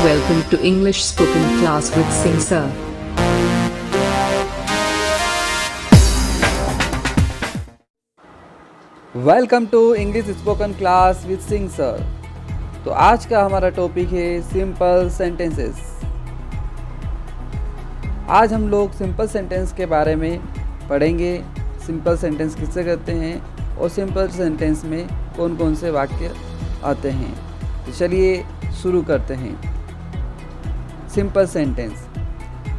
Welcome to English Spoken Class with Singh Sir. Welcome to English spoken class with Singh sir. तो आज का हमारा topic है simple sentences. आज हम लोग सिंपल सेंटेंस के बारे में पढ़ेंगे। सिंपल सेंटेंस किससे करते हैं और सिंपल सेंटेंस में कौन कौन से वाक्य आते हैं। तो चलिए शुरू करते हैं। Simple sentence.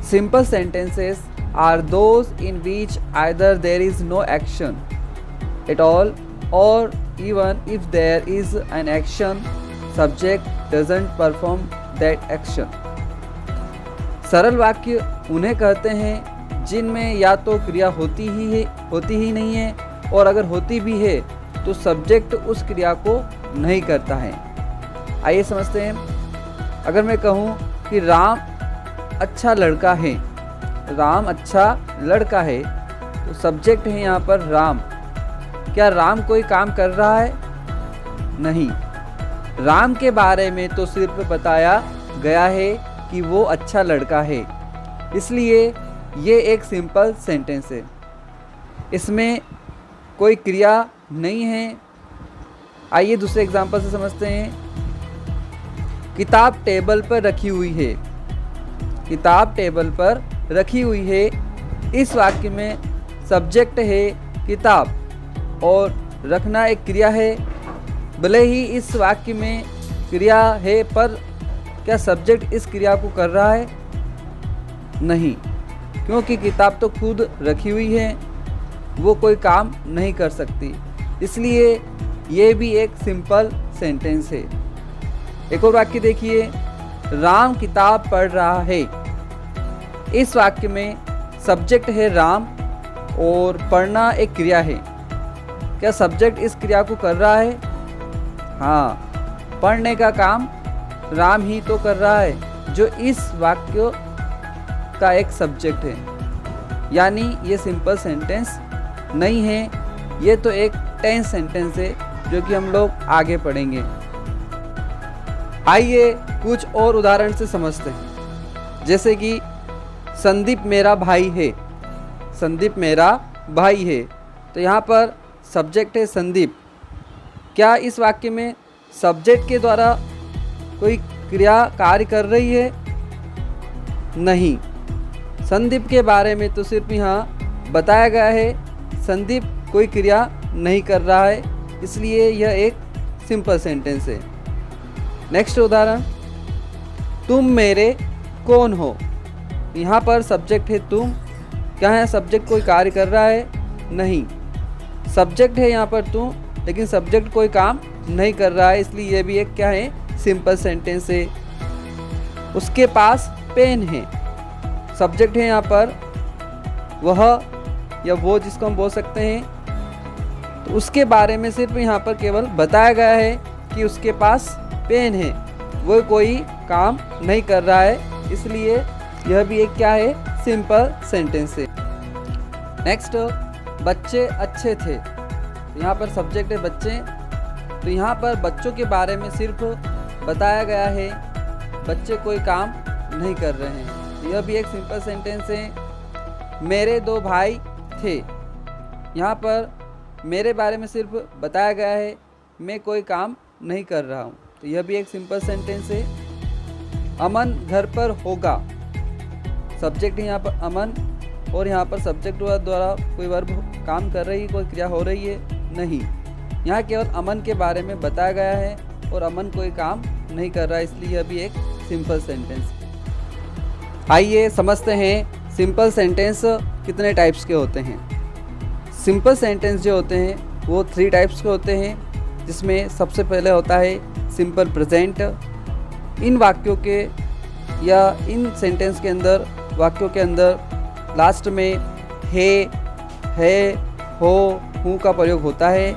Simple sentences are those in which either there is no action at all or even if there is an action, subject doesn't perform that action. सरल वाक्य उन्हें कहते हैं जिनमें या तो क्रिया होती ही नहीं है और अगर होती भी है तो सब्जेक्ट उस क्रिया को नहीं करता है। आइए समझते हैं। अगर मैं कहूँ कि राम अच्छा लड़का है, राम अच्छा लड़का है, तो सब्जेक्ट है यहाँ पर राम। क्या राम कोई काम कर रहा है? नहीं। राम के बारे में तो सिर्फ बताया गया है कि वो अच्छा लड़का है, इसलिए ये एक सिंपल सेंटेंस है। इसमें कोई क्रिया नहीं है। आइए दूसरे एग्जांपल से समझते हैं। किताब टेबल पर रखी हुई है। किताब टेबल पर रखी हुई है। इस वाक्य में सब्जेक्ट है किताब और रखना एक क्रिया है। भले ही इस वाक्य में क्रिया है, पर क्या सब्जेक्ट इस क्रिया को कर रहा है? नहीं, क्योंकि किताब तो खुद रखी हुई है, वो कोई काम नहीं कर सकती। इसलिए ये भी एक सिंपल सेंटेंस है। एक और वाक्य देखिए। राम किताब पढ़ रहा है। इस वाक्य में सब्जेक्ट है राम और पढ़ना एक क्रिया है। क्या सब्जेक्ट इस क्रिया को कर रहा है? हाँ, पढ़ने का काम राम ही तो कर रहा है, जो इस वाक्य का एक सब्जेक्ट है। यानी ये सिंपल सेंटेंस नहीं है, ये तो एक टेंस सेंटेंस है, जो कि हम लोग आगे पढ़ेंगे। आइए कुछ और उदाहरण से समझते हैं। जैसे कि संदीप मेरा भाई है। संदीप मेरा भाई है, तो यहाँ पर सब्जेक्ट है संदीप। क्या इस वाक्य में सब्जेक्ट के द्वारा कोई क्रिया कार्य कर रही है? नहीं। संदीप के बारे में तो सिर्फ यहाँ बताया गया है, संदीप कोई क्रिया नहीं कर रहा है, इसलिए यह एक सिंपल सेंटेंस है। नेक्स्ट उदाहरण। तुम मेरे कौन हो। यहाँ पर सब्जेक्ट है तुम। क्या है सब्जेक्ट कोई कार्य कर रहा है? नहीं। सब्जेक्ट है यहाँ पर तुम, लेकिन सब्जेक्ट कोई काम नहीं कर रहा है, इसलिए यह भी एक क्या है? सिंपल सेंटेंस है। उसके पास पेन है। सब्जेक्ट है यहाँ पर वह या वो, जिसको हम बोल सकते हैं। तो उसके बारे में सिर्फ यहाँ पर केवल बताया गया है कि उसके पास पेन है, वो कोई काम नहीं कर रहा है, इसलिए यह भी एक क्या है? सिंपल सेंटेंस है। नेक्स्ट, बच्चे अच्छे थे। यहाँ पर सब्जेक्ट है बच्चे, तो यहाँ पर बच्चों के बारे में सिर्फ बताया गया है, बच्चे कोई काम नहीं कर रहे हैं, यह भी एक सिंपल सेंटेंस है। मेरे दो भाई थे। यहाँ पर मेरे बारे में सिर्फ बताया गया है, मैं कोई काम नहीं कर रहा हूँ, तो यह भी एक सिंपल सेंटेंस है। अमन घर पर होगा। सब्जेक्ट है यहाँ पर अमन और यहाँ पर सब्जेक्ट द्वारा कोई वर्ब काम कर रही है, कोई क्रिया हो रही है? नहीं। यहाँ केवल अमन के बारे में बताया गया है और अमन कोई काम नहीं कर रहा है, इसलिए यह भी एक सिंपल सेंटेंस। आइए समझते हैं सिंपल सेंटेंस कितने टाइप्स के होते हैं। सिंपल सेंटेंस जो होते हैं वो 3 टाइप्स के होते हैं, जिसमें सबसे पहले होता है सिंपल प्रेजेंट। इन वाक्यों के या इन सेंटेंस के अंदर, वाक्यों के अंदर लास्ट में है, हो, हूँ का प्रयोग होता है।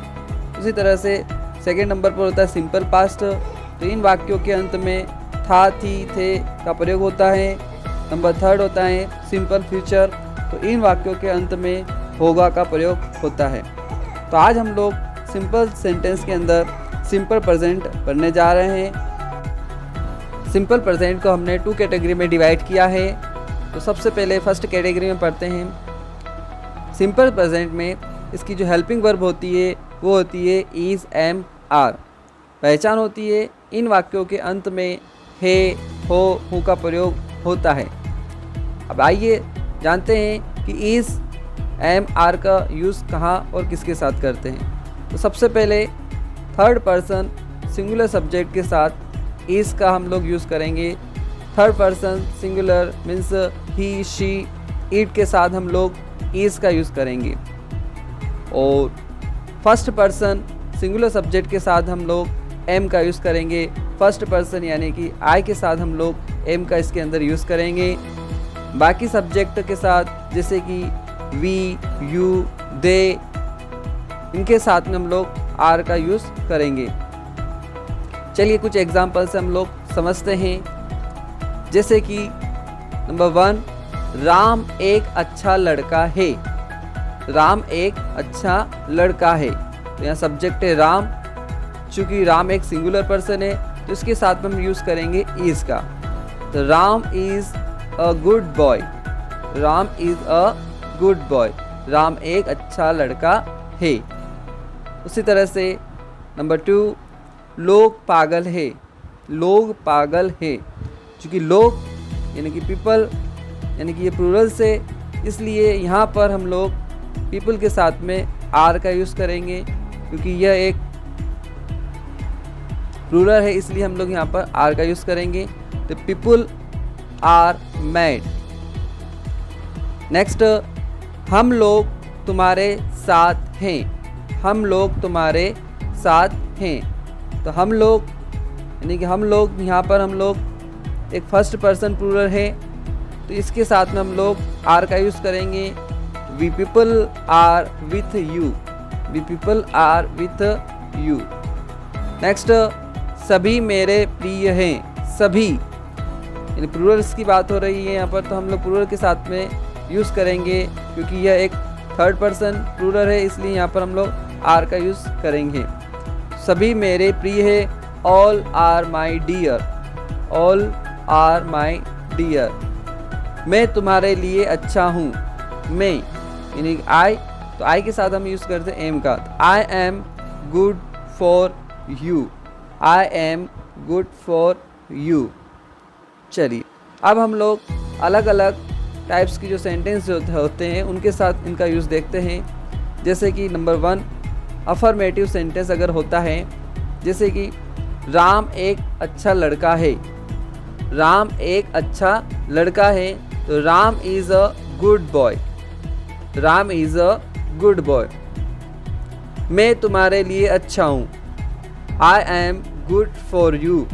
उसी तरह से सेकेंड नंबर पर होता है सिंपल पास्ट। तो इन वाक्यों के अंत में था, थी, थे का प्रयोग होता है। नंबर 3 होता है सिंपल फ्यूचर। तो इन वाक्यों के अंत में होगा का प्रयोग होता है। तो आज हम लोग सिंपल सेंटेंस के अंदर सिंपल प्रेजेंट पढ़ने जा रहे हैं। सिंपल प्रेजेंट को हमने 2 कैटेगरी में डिवाइड किया है। तो सबसे पहले फर्स्ट कैटेगरी में पढ़ते हैं। सिंपल प्रेजेंट में इसकी जो हेल्पिंग वर्ब होती है वो होती है इज़, एम, आर। पहचान होती है इन वाक्यों के अंत में है, हो, हु का प्रयोग होता है। अब आइए जानते हैं कि इज़, एम, आर का यूज़ कहाँ और किसके साथ करते हैं। तो सबसे पहले थर्ड पर्सन सिंगुलर सब्जेक्ट के साथ इज़ का हम लोग यूज़ करेंगे। Third person singular means he, she, it के साथ हम लोग इज़ का यूज़ करेंगे। और फर्स्ट पर्सन सिंगुलर सब्जेक्ट के साथ हम लोग एम का यूज़ करेंगे। फर्स्ट पर्सन यानी कि आई के साथ हम लोग एम का इसके अंदर यूज़ करेंगे। बाकी सब्जेक्ट के साथ जैसे कि वी, यू, दे, इनके साथ में हम लोग आर का यूज़ करेंगे। चलिए कुछ एग्जाम्पल से हम लोग समझते हैं। जैसे कि नंबर 1, राम एक अच्छा लड़का है। राम एक अच्छा लड़का है, तो यहाँ सब्जेक्ट है राम। चूँकि राम एक सिंगुलर पर्सन है तो इसके साथ में हम यूज़ करेंगे इज़ का। तो Ram is a good boy. Ram is a good boy. Ram एक अच्छा लड़का है। उसी तरह से नंबर 2, लोग पागल है। लोग पागल है, चूँकि लोग यानी कि पीपल यानी कि ये प्लूरल से, इसलिए यहाँ पर हम लोग पीपल के साथ में आर का यूज़ करेंगे। क्योंकि यह एक प्लूरल है इसलिए हम लोग यहाँ पर आर का यूज़ करेंगे। तो पीपल आर मैड। नेक्स्ट, हम लोग तुम्हारे साथ हैं। हम लोग तुम्हारे साथ हैं। तो हम लोग यानी कि हम लोग, यहाँ पर हम लोग एक फर्स्ट पर्सन प्लूरल है तो इसके साथ में हम लोग आर का यूज़ करेंगे। We people are with you. We people are with you. Next, सभी मेरे प्रिय हैं। सभी यानी प्लूरल्स की बात हो रही है यहाँ पर, तो हम लोग प्लूरल के साथ में यूज़ करेंगे। क्योंकि यह एक थर्ड पर्सन प्लूरल है इसलिए यहाँ पर हम लोग आर का यूज़ करेंगे। सभी मेरे प्रिय है। All are my dear. All are my dear. मैं तुम्हारे लिए अच्छा हूँ। मैं यानी आई, तो आई के साथ हम यूज़ करते हैं एम का। आई am good for you. I am good for you. चलिए अब हम लोग अलग अलग टाइप्स की जो सेंटेंस होते हैं उनके साथ इनका यूज़ देखते हैं। जैसे कि नंबर 1, अफर्मेटिव सेंटेंस अगर होता है, जैसे कि राम एक अच्छा लड़का है। राम एक अच्छा लड़का है, तो Ram is a good boy. Ram is a good boy. मैं तुम्हारे लिए अच्छा हूँ। I am good for you.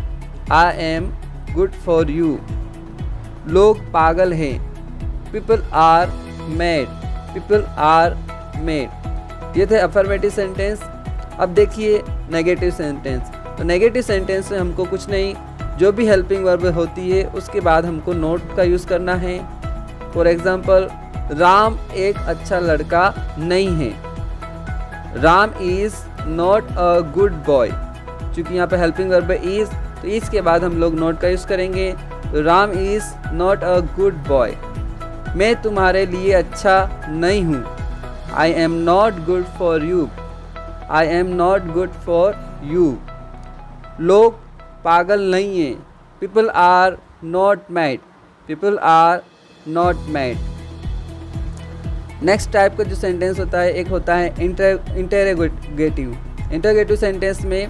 I am good for you. लोग पागल हैं। People are mad. People are mad. ये थे अफर्मेटिव सेंटेंस। अब देखिए नेगेटिव सेंटेंस। तो नेगेटिव सेंटेंस में हमको कुछ नहीं, जो भी हेल्पिंग वर्ब होती है उसके बाद हमको नॉट का यूज़ करना है। फॉर एग्जाम्पल, राम एक अच्छा लड़का नहीं है। Ram is not a good boy. चूँकि यहाँ पे हेल्पिंग वर्ब है इज़, तो इज़ के बाद हम लोग नॉट का यूज़ करेंगे। तो Ram is not a good boy. मैं तुम्हारे लिए अच्छा नहीं हूँ। I am not good for you. I am not good for you. लोग पागल नहीं हैं। People are not mad. People are not mad. Next type का जो सेंटेंस होता है, एक होता है इंटरोगेटिव। इंटरोगेटिव सेंटेंस में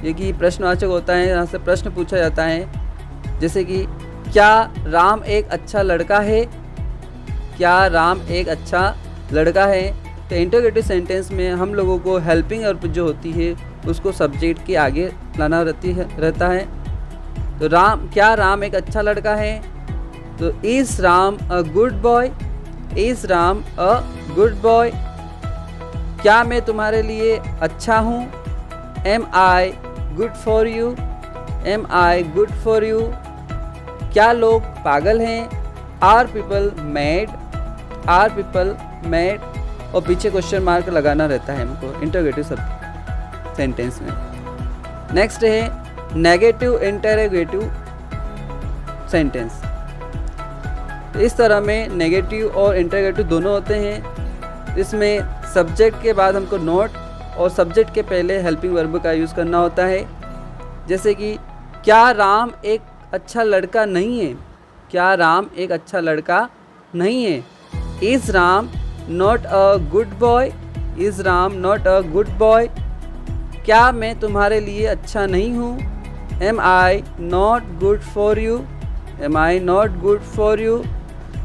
ये कि प्रश्नवाचक होता है, यहाँ से प्रश्न पूछा जाता है। जैसे कि क्या राम एक अच्छा लड़का है। क्या राम एक अच्छा लड़का है। तो इंटरोगेटिव सेंटेंस में हम लोगों को हेल्पिंग वर्ब जो होती है उसको सब्जेक्ट के आगे लाना रहता है। तो क्या राम एक अच्छा लड़का है। तो is Ram a good boy. Is Ram a good boy. क्या मैं तुम्हारे लिए अच्छा हूँ। Am I good for you. Am I good for you. क्या लोग पागल हैं। Are people mad. Are people mad. और पीछे क्वेश्चन मार्क लगाना रहता है हमको इंटरोगेटिव सेंटेंस में। नेक्स्ट है नेगेटिव इंटरोगेटिव सेंटेंस। तो इस तरह में नेगेटिव और इंटरोगेटिव दोनों होते हैं। इसमें सब्जेक्ट के बाद हमको नॉट और सब्जेक्ट के पहले हेल्पिंग वर्ब का यूज़ करना होता है। जैसे कि क्या राम एक अच्छा लड़का नहीं है? क्या राम एक अच्छा लड़का नहीं है? Is Ram not a good boy? Is Ram not a good boy? क्या मैं तुम्हारे लिए अच्छा नहीं हूँ? Am I not good for you? Am I not good for you?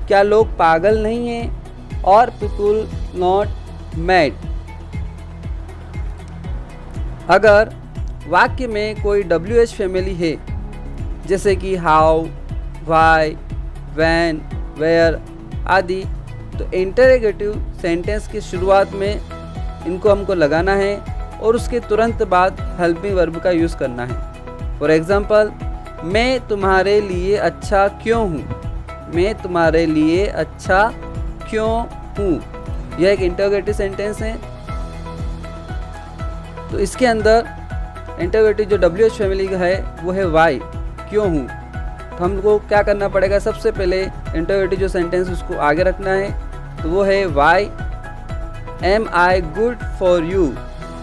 क्या लोग पागल नहीं हैं? और पीपुल नॉट मैड? अगर वाक्य में कोई WH फैमिली है, जैसे कि हाउ, वाई, वैन, वेयर आदि, तो इंटरोगेटिव सेंटेंस की शुरुआत में इनको हमको लगाना है और उसके तुरंत बाद हेल्पिंग वर्ब का यूज़ करना है। फॉर एग्ज़ाम्पल, मैं तुम्हारे लिए अच्छा क्यों हूँ? मैं तुम्हारे लिए अच्छा क्यों हूँ? यह एक इंटरोगेटिव सेंटेंस है। तो इसके अंदर इंटरोगेटिव जो WH फैमिली का है वो है वाई, क्यों हूँ। तो हमको क्या करना पड़ेगा? सबसे पहले इंटरोगेटिव जो सेंटेंस उसको आगे रखना है, तो वो है why am I good for you?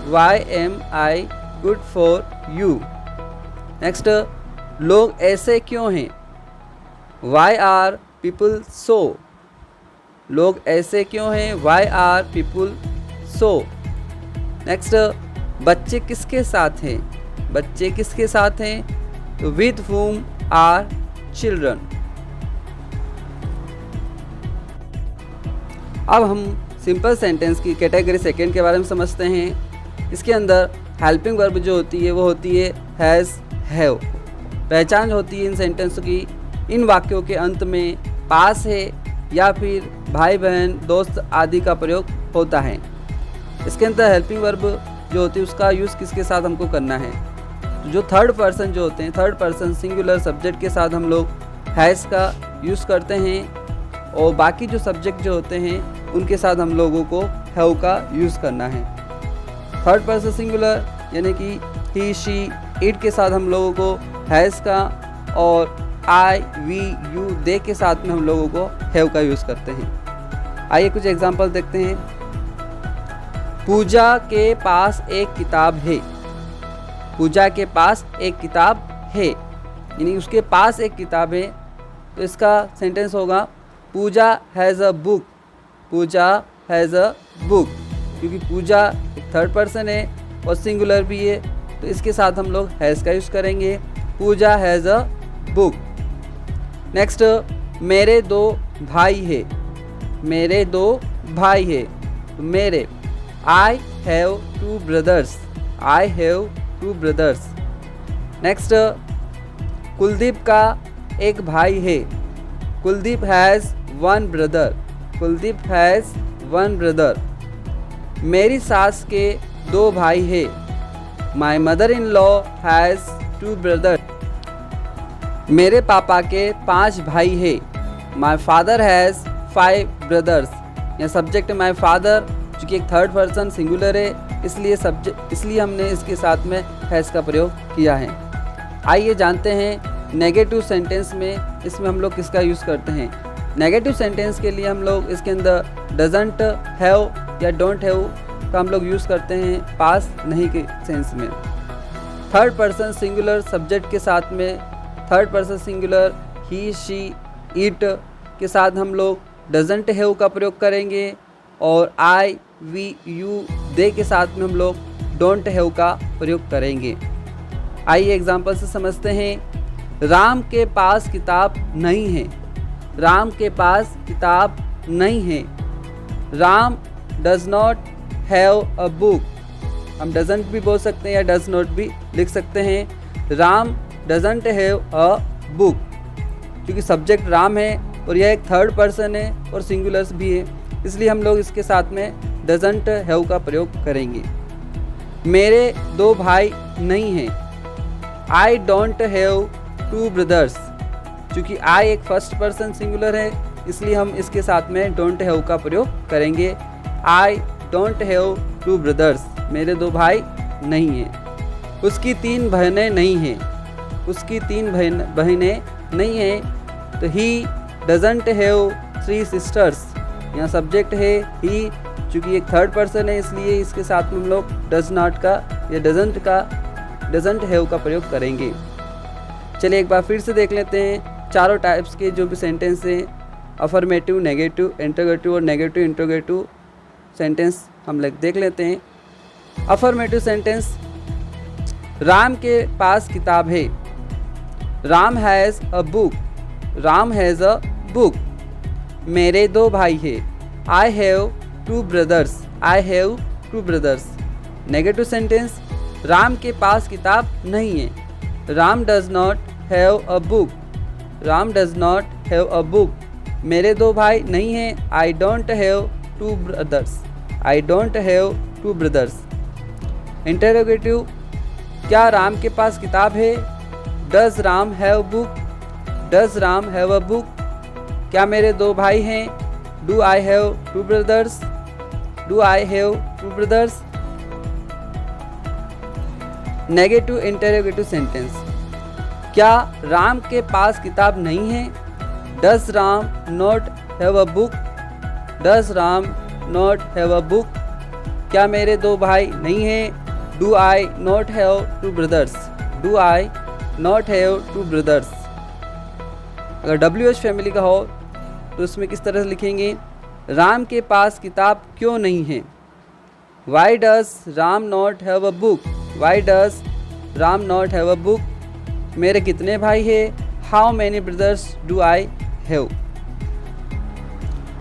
Why am I good for you? Next, लोग ऐसे क्यों हैं? Why are people so? लोग ऐसे क्यों हैं? Why are people so? Next, बच्चे किसके साथ हैं? बच्चे किसके साथ हैं? तो विद whom आर चिल्ड्रन? अब हम सिंपल सेंटेंस की कैटेगरी सेकेंड के बारे में समझते हैं। इसके अंदर हेल्पिंग वर्ब जो होती है वो होती है हैज़, हैव। पहचान होती है इन सेंटेंसों की, इन वाक्यों के अंत में पास है या फिर भाई बहन, दोस्त आदि का प्रयोग होता है। इसके अंदर हेल्पिंग वर्ब जो होती है उसका यूज़ किसके साथ हमको करना है? तो जो थर्ड पर्सन जो होते हैं, थर्ड पर्सन सिंगुलर सब्जेक्ट के साथ हम लोग हैज़ का यूज़ करते हैं और बाकी जो सब्जेक्ट जो होते हैं उनके साथ हम लोगों को हैव का यूज़ करना है। थर्ड पर्सन सिंगुलर यानी कि ही, शी, इट के साथ हम लोगों को हैज़ का और आई, वी, यू, दे के साथ में हम लोगों को हैव का यूज़ करते हैं। आइए कुछ एग्जांपल देखते हैं। पूजा के पास एक किताब है। पूजा के पास एक किताब है यानी उसके पास एक किताब है, तो इसका सेंटेंस होगा Pooja has a book. Pooja has a book, क्योंकि पूजा एक थर्ड पर्सन है और सिंगुलर भी है, तो इसके साथ हम लोग हैज़ का यूज़ करेंगे। पूजा हैज़ अ बुक। नेक्स्ट, मेरे दो भाई है। मेरे दो भाई है, तो मेरे I have two brothers. I have two brothers. Next, Kuldeep का एक भाई है। Kuldeep has one brother. Kuldeep has one brother. मेरी सास के दो भाई है। My mother in law has two brother. मेरे पापा के 5 भाई है। My father has 5 brothers. यह सब्जेक्ट माई फादर चूँकि एक थर्ड पर्सन सिंगुलर है, इसलिए हमने इसके साथ में हैज़ का प्रयोग किया है। आइए जानते हैं नेगेटिव सेंटेंस में इसमें हम लोग किसका यूज़ करते हैं। नेगेटिव सेंटेंस के लिए हम लोग इसके अंदर डजंट हैव या डोंट हैव का हम लोग यूज़ करते हैं पास नहीं के सेंस में। थर्ड पर्सन सिंगुलर सब्जेक्ट के साथ में third person singular he, she, it के साथ हम लोग डजंट हैव का प्रयोग करेंगे और आई, वी, यू, दे के साथ में हम लोग डोंट हैव का प्रयोग करेंगे। आइए एग्जाम्पल से समझते हैं। राम के पास किताब नहीं है। राम के पास किताब नहीं है। Ram does not have a book. हम डजंट भी बोल सकते हैं या डज नॉट भी लिख सकते हैं। Ram doesn't have a book, क्योंकि सब्जेक्ट राम है और यह एक थर्ड पर्सन है और सिंगुलर्स भी है, इसलिए हम लोग इसके साथ में डजंट हैव का प्रयोग करेंगे। मेरे दो भाई नहीं हैं। I don't have two brothers. चूँकि आई एक फर्स्ट पर्सन सिंगुलर है, इसलिए हम इसके साथ में डोंट हैव का प्रयोग करेंगे। I don't have two brothers. मेरे दो भाई नहीं हैं। उसकी 3 बहनें नहीं हैं। उसकी 3 बहनें नहीं हैं। तो ही डजंट हैव 3 सिस्टर्स। यहाँ सब्जेक्ट है ही, चूँकि एक थर्ड पर्सन है इसलिए इसके साथ में हम लोग डज नॉट का या डजंट हैव का प्रयोग करेंगे। चलिए एक बार फिर से देख लेते हैं चारों टाइप्स के जो भी सेंटेंस हैं, अफर्मेटिव, नेगेटिव, इंटरोगेटिव और नेगेटिव इंटरोगेटिव सेंटेंस हम लोग देख लेते हैं। अफर्मेटिव सेंटेंस, राम के पास किताब है। Ram has a book. Ram has a book. मेरे 2 भाई हैं। I have 2 brothers. I have 2 brothers. Negative sentence, Ram के पास किताब नहीं है। Ram does not have a book. Ram does not have a book. मेरे 2 भाई नहीं हैं। I don't have 2 brothers. I don't have 2 brothers. Interrogative, क्या राम के पास किताब है? Does Ram have book. Does Ram have a book. क्या मेरे 2 भाई हैं? Do I have 2 brothers. Do I have 2 brothers. Negative interrogative sentence, क्या राम के पास किताब नहीं है? Does Ram not have a book. Does Ram not have a book. क्या मेरे 2 भाई नहीं हैं? Do I not have 2 brothers. Do I not have 2 brothers. अगर WH फैमिली का हो तो उसमें किस तरह से लिखेंगे? राम के पास किताब क्यों नहीं है? Why does Ram not have a book. Why does Ram not have a book. मेरे कितने भाई हैं? How many brothers do I have.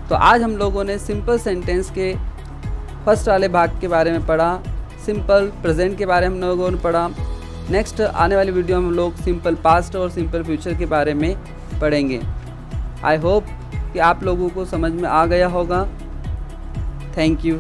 तो आज हम लोगों ने सिंपल सेंटेंस के फर्स्ट वाले भाग के बारे में पढ़ा, सिंपल प्रेजेंट के बारे में हम लोगों ने पढ़ा। नेक्स्ट आने वाली वीडियो में हम लोग सिंपल पास्ट और सिंपल फ्यूचर के बारे में पढ़ेंगे। आई होप कि आप लोगों को समझ में आ गया होगा। Thank you.